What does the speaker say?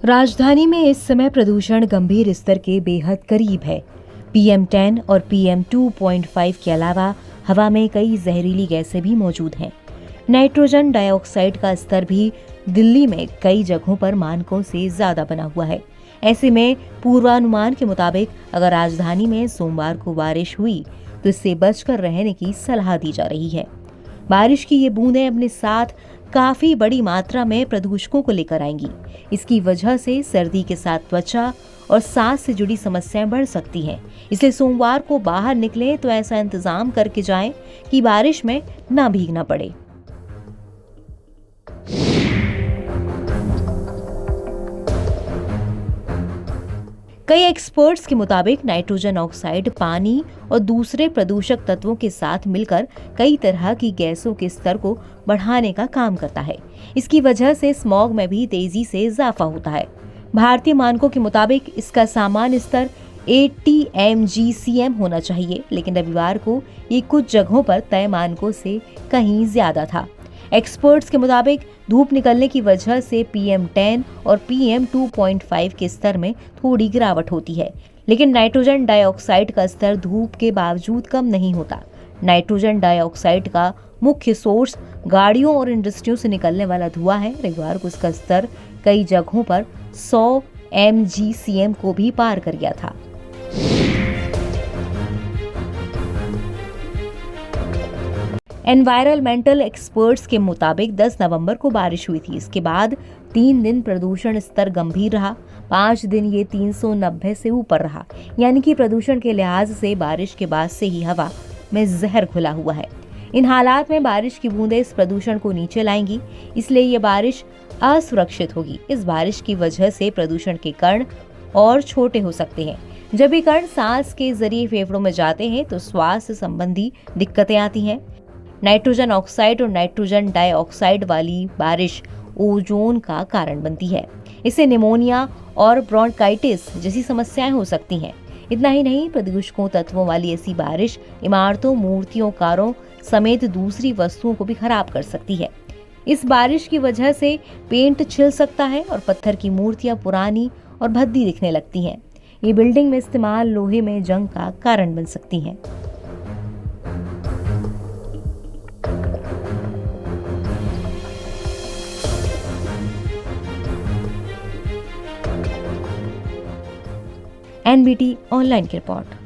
राजधानी में इस समय प्रदूषण गंभीर स्तर के बेहद करीब है। PM10 और PM2.5 के अलावा हवा में कई जहरीली गैसें भी मौजूद हैं। नाइट्रोजन डाइऑक्साइड का स्तर भी दिल्ली में कई जगहों पर मानकों से ज्यादा बना हुआ है। ऐसे में पूर्वानुमान के मुताबिक अगर राजधानी में सोमवार को बारिश हुई तो इससे बचकर रहने की सलाह दी जा रही है। बारिश की ये बूंदें अपने साथ काफी बड़ी मात्रा में प्रदूषकों को लेकर आएंगी। इसकी वजह से सर्दी के साथ त्वचा और सांस से जुड़ी समस्याएं बढ़ सकती हैं। इसलिए सोमवार को बाहर निकलें तो ऐसा इंतजाम करके जाएं कि बारिश में ना भीगना पड़े। कई एक्सपर्ट्स के मुताबिक नाइट्रोजन ऑक्साइड पानी और दूसरे प्रदूषक तत्वों के साथ मिलकर कई तरह की गैसों के स्तर को बढ़ाने का काम करता है। इसकी वजह से स्मॉग में भी तेजी से इजाफा होता है। भारतीय मानकों के मुताबिक इसका सामान्य स्तर 80 mgcm होना चाहिए, लेकिन रविवार को ये कुछ जगहों पर तय मानकों से कहीं ज्यादा था। एक्सपर्ट्स के मुताबिक धूप निकलने की वजह से PM10 और PM2.5 के स्तर में थोड़ी गिरावट होती है, लेकिन नाइट्रोजन डाइऑक्साइड का स्तर धूप के बावजूद कम नहीं होता। नाइट्रोजन डाइऑक्साइड का मुख्य सोर्स गाड़ियों और इंडस्ट्रियों से निकलने वाला धुआं है। रविवार को इसका स्तर कई जगहों पर 100 mgcm को भी पार कर गया था। एनवायरमेंटल एक्सपर्ट्स के मुताबिक 10 नवंबर को बारिश हुई थी। इसके बाद 3 दिन प्रदूषण स्तर गंभीर रहा। 5 दिन ये 390 से ऊपर रहा, यानी कि प्रदूषण के लिहाज से बारिश के बाद से ही हवा में जहर घुला हुआ है। इन हालात में बारिश की बूंदें इस प्रदूषण को नीचे लाएंगी, इसलिए ये बारिश असुरक्षित होगी। इस बारिश की वजह से प्रदूषण के कण और छोटे हो सकते हैं। जब ये कण सांस के जरिए फेफड़ों में जाते हैं तो स्वास्थ्य संबंधी दिक्कतें आती हैं। नाइट्रोजन ऑक्साइड और नाइट्रोजन डाइऑक्साइड वाली बारिश ओजोन का कारण बनती है। इससे निमोनिया और ब्रोंकाइटिस जैसी समस्याएं हो सकती हैं। इतना ही नहीं, प्रदूषकों तत्वों वाली ऐसी बारिश इमारतों, मूर्तियों, कारों समेत दूसरी वस्तुओं को भी खराब कर सकती है। इस बारिश की वजह से पेंट छिल सकता है और पत्थर की मूर्तियां पुरानी और भद्दी दिखने लगती हैं। ये बिल्डिंग में इस्तेमाल लोहे में जंग का कारण बन सकती हैं। NBT ऑनलाइन की रिपोर्ट।